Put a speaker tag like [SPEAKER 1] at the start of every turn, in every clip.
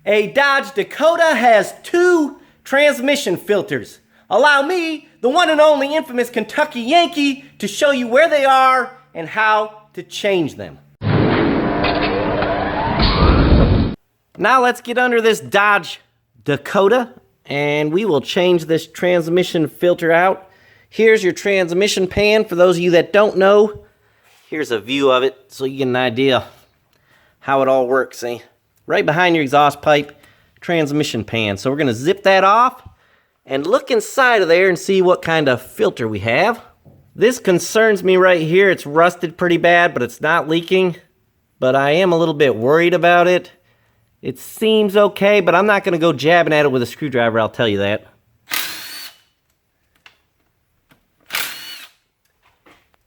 [SPEAKER 1] A Dodge Dakota has 2 transmission filters. Allow me, the one and only infamous Kentucky Yankee, to show you where they are and how to change them. Now let's get under this Dodge Dakota and we will change this transmission filter out. Here's your transmission pan. For those of you that don't know, here's a view of it so you get an idea how it all works. See? Right behind your exhaust pipe, transmission pan. So we're going to zip that off and look inside of there and see what kind of filter we have. This concerns me right here. It's rusted pretty bad, but it's not leaking. But I am a little bit worried about it. It seems okay, but I'm not going to go jabbing at it with a screwdriver, I'll tell you that.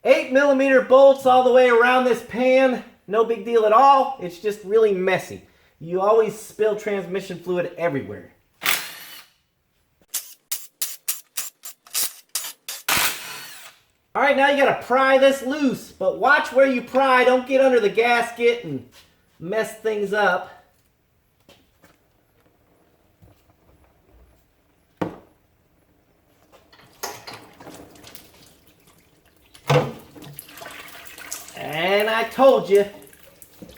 [SPEAKER 1] 8mm bolts all the way around this pan. No big deal at all. It's just really messy. You always spill transmission fluid everywhere. Alright, now you gotta pry this loose, but watch where you pry. Don't get under the gasket and mess things up. And I told you,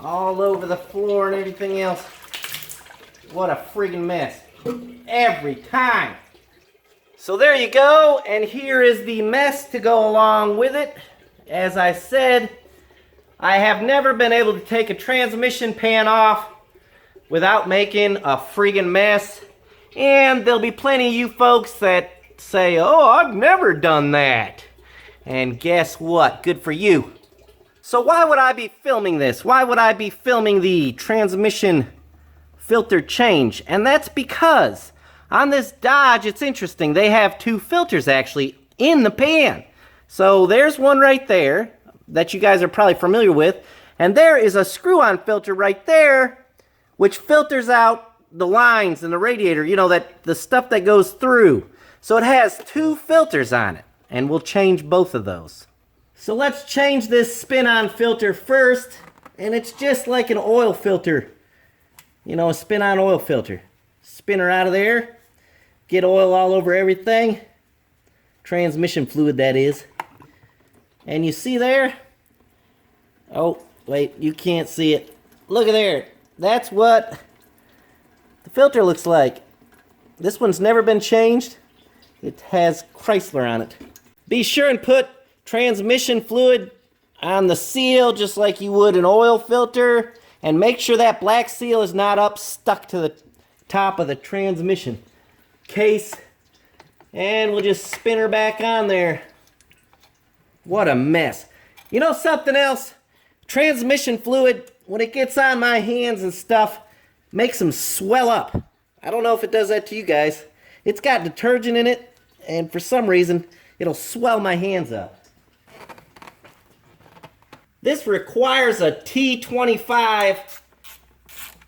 [SPEAKER 1] all over the floor and everything else. What a friggin' mess. Every time. So there you go, and here is the mess to go along with it. As I said, I have never been able to take a transmission pan off without making a friggin' mess. And there'll be plenty of you folks that say, oh, I've never done that. And guess what? Good for you. So why would I be filming this? Why would I be filming the transmission filter change? And that's because on this Dodge, it's interesting. They have 2 filters actually in the pan. So there's one right there that you guys are probably familiar with. And there is a screw-on filter right there, which filters out the lines in the radiator, you know, that the stuff that goes through. So it has 2 filters on it, and we'll change both of those. So let's change this spin-on filter first, and it's just like an oil filter. You know, a spin-on oil filter. Spin her out of there, get oil all over everything. Transmission fluid, that is. And you see there? Oh, wait, you can't see it. Look at there. That's what the filter looks like. This one's never been changed. It has Chrysler on it. Be sure and put transmission fluid on the seal just like you would an oil filter, and make sure that black seal is not up stuck to the top of the transmission case. And we'll just spin her back on there. What a mess. You know something else? Transmission fluid, when it gets on my hands and stuff, makes them swell up. I don't know if it does that to you guys. It's got detergent in it, and for some reason it'll swell my hands up. This requires a T25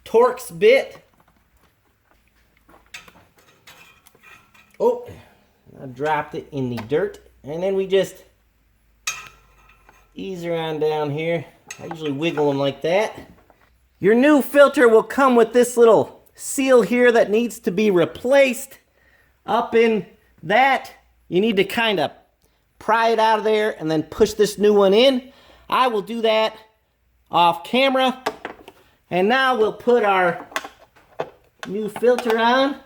[SPEAKER 1] Torx bit. Oh, I dropped it in the dirt. And then we just ease her on down here. I usually wiggle them like that. Your new filter will come with this little seal here that needs to be replaced. Up in that, you need to kind of pry it out of there and then push this new one in. I will do that off camera. And now we'll put our new filter on.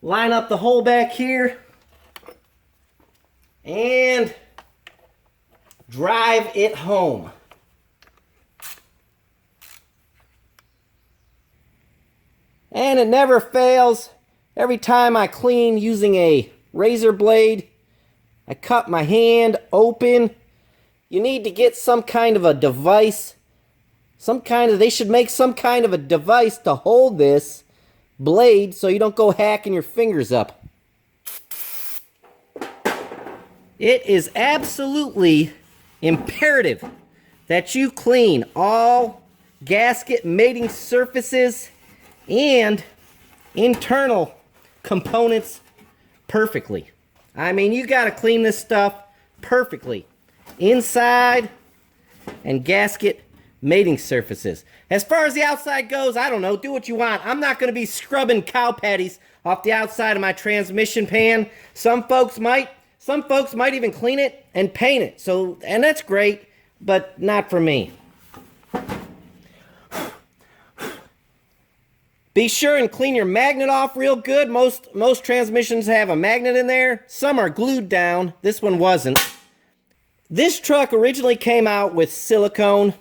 [SPEAKER 1] Line up the hole back here. And drive it home. And it never fails. Every time I clean using a razor blade, I cut my hand open. You need to get some kind of a device. They should make some kind of a device to hold this blade so you don't go hacking your fingers up. It is absolutely imperative that you clean all gasket mating surfaces and internal components perfectly. I mean, you got to clean this stuff perfectly. Inside and gasket mating surfaces. As far as the outside goes, I don't know, do what you want. I'm not going to be scrubbing cow patties off the outside of my transmission pan. Some folks might even clean it and paint it. So, and that's great, but not for me. Be sure and clean your magnet off real good. Most transmissions have a magnet in there. Some are glued down. This one wasn't. This truck originally came out with silicone,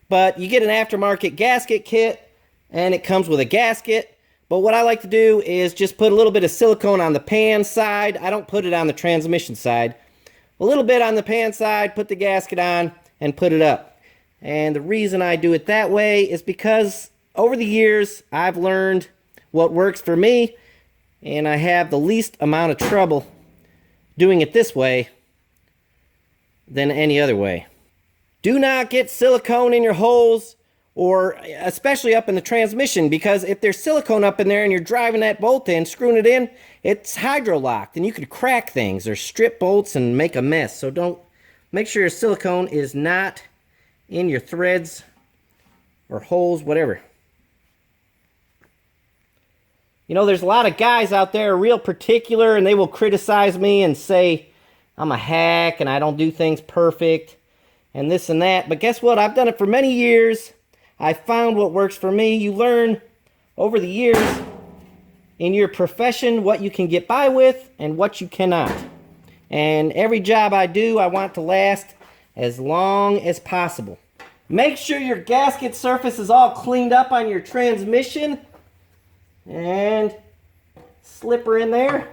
[SPEAKER 1] but you get an aftermarket gasket kit, and it comes with a gasket. But what I like to do is just put a little bit of silicone on the pan side. I don't put it on the transmission side. A little bit on the pan side, put the gasket on, and put it up. And the reason I do it that way is because over the years, I've learned what works for me, and I have the least amount of trouble doing it this way than any other way. Do not get silicone in your holes, or especially up in the transmission, because if there's silicone up in there and you're driving that bolt in, screwing it in, it's hydro-locked, and you could crack things or strip bolts and make a mess. So make sure your silicone is not in your threads or holes, whatever. You know, there's a lot of guys out there real particular, and they will criticize me and say I'm a hack and I don't do things perfect and this and that. But guess what? I've done it for many years. I found what works for me. You learn over the years in your profession what you can get by with and what you cannot. And every job I do, I want to last as long as possible. Make sure your gasket surface is all cleaned up on your transmission. And slip her in there.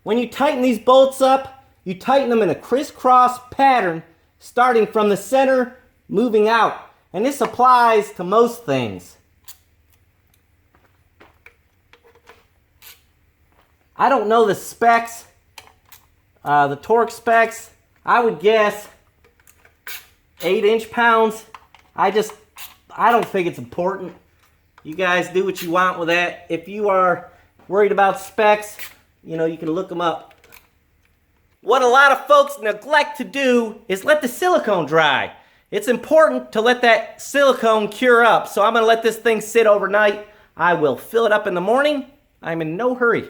[SPEAKER 1] When you tighten these bolts up, you tighten them in a crisscross pattern, starting from the center, moving out. And this applies to most things. I don't know the specs, the torque specs. I would guess 8 inch-pounds. I don't think it's important. You guys do what you want with that. If you are worried about specs, you know, you can look them up. What a lot of folks neglect to do is let the silicone dry. It's important to let that silicone cure up. So I'm going to let this thing sit overnight. I will fill it up in the morning. I'm in no hurry.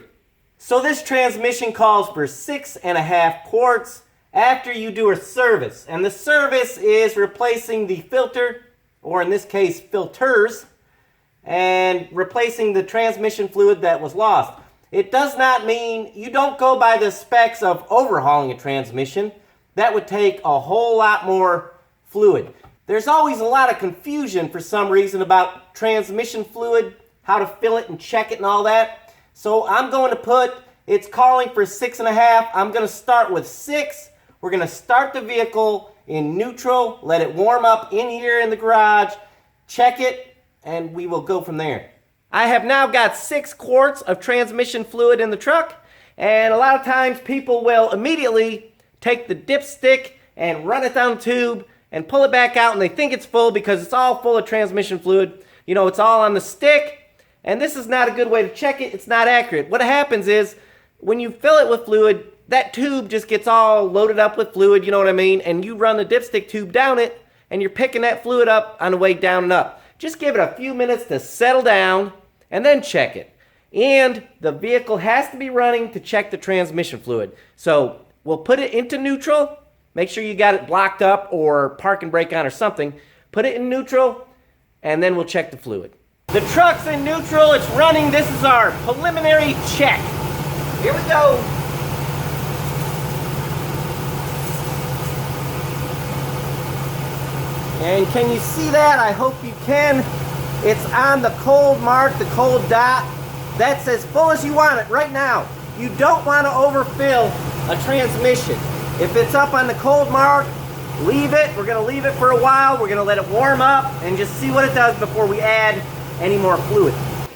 [SPEAKER 1] So this transmission calls for 6.5 quarts after you do a service. And the service is replacing the filter, or in this case, filters, and replacing the transmission fluid that was lost. It does not mean you don't go by the specs of overhauling a transmission. That would take a whole lot more fluid. There's always a lot of confusion for some reason about transmission fluid, how to fill it and check it and all that. So I'm going to it's calling for 6.5. I'm going to start with 6. We're going to start the vehicle in neutral, let it warm up in here in the garage, check it, and we will go from there. I have now got 6 quarts of transmission fluid in the truck, and a lot of times people will immediately take the dipstick and run it down the tube and pull it back out, and they think it's full because it's all full of transmission fluid. You know, it's all on the stick, and this is not a good way to check it. It's not accurate. What happens is when you fill it with fluid, that tube just gets all loaded up with fluid, you know what I mean, and you run the dipstick tube down it, and you're picking that fluid up on the way down and up. Just give it a few minutes to settle down and then check it. And the vehicle has to be running to check the transmission fluid. So we'll put it into neutral. Make sure you got it blocked up or park and brake on or something. Put it in neutral, and then we'll check the fluid. The truck's in neutral, it's running. This is our preliminary check. Here we go. And can you see that? I hope you can. It's on the cold mark, the cold dot. That's as full as you want it right now. You don't want to overfill a transmission. If it's up on the cold mark, leave it. We're going to leave it for a while. We're going to let it warm up and just see what it does before we add any more fluid.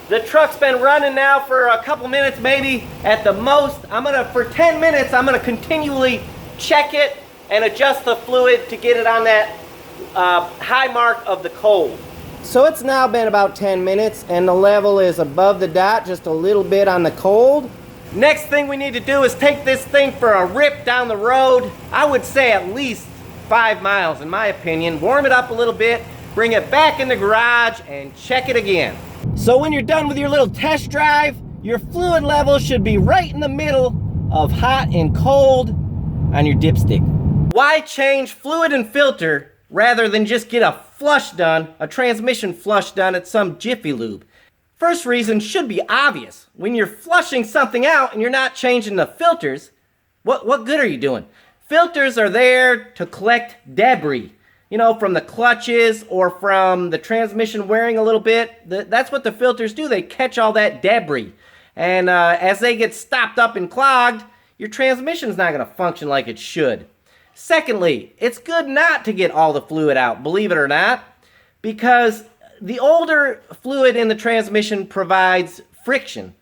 [SPEAKER 1] The truck's been running now for a couple minutes, maybe at the most. For 10 minutes, I'm going to continually check it and adjust the fluid to get it on that high mark of the cold. So it's now been about 10 minutes and the level is above the dot, just a little bit on the cold. Next thing we need to do is take this thing for a rip down the road. I would say at least 5 miles in my opinion. Warm it up a little bit, bring it back in the garage, and check it again. So when you're done with your little test drive, your fluid level should be right in the middle of hot and cold on your dipstick. Why change fluid and filter rather than just get a flush done, a transmission flush done at some Jiffy Lube? First reason should be obvious. When you're flushing something out and you're not changing the filters, what good are you doing? Filters are there to collect debris, you know, from the clutches or from the transmission wearing a little bit. That's what the filters do. They catch all that debris. And as they get stopped up and clogged, your transmission's not going to function like it should. Secondly, it's good not to get all the fluid out, believe it or not, because the older fluid in the transmission provides friction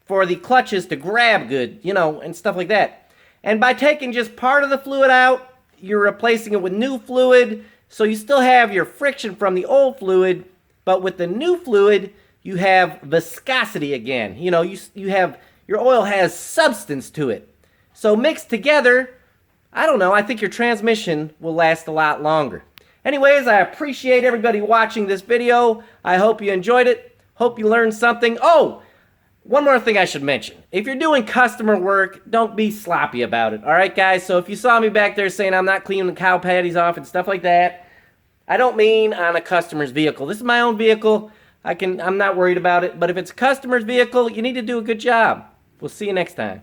[SPEAKER 1] for the clutches to grab good, you know, and stuff like that. And by taking just part of the fluid out, you're replacing it with new fluid, so you still have your friction from the old fluid, but with the new fluid, you have viscosity again. You know, you have, your oil has substance to it. So mixed together, I don't know, I think your transmission will last a lot longer. Anyways, I appreciate everybody watching this video. I hope you enjoyed it. Hope you learned something. Oh, one more thing I should mention. If you're doing customer work, don't be sloppy about it. All right, guys? So if you saw me back there saying I'm not cleaning the cow patties off and stuff like that, I don't mean on a customer's vehicle. This is my own vehicle. I'm not worried about it. But if it's a customer's vehicle, you need to do a good job. We'll see you next time.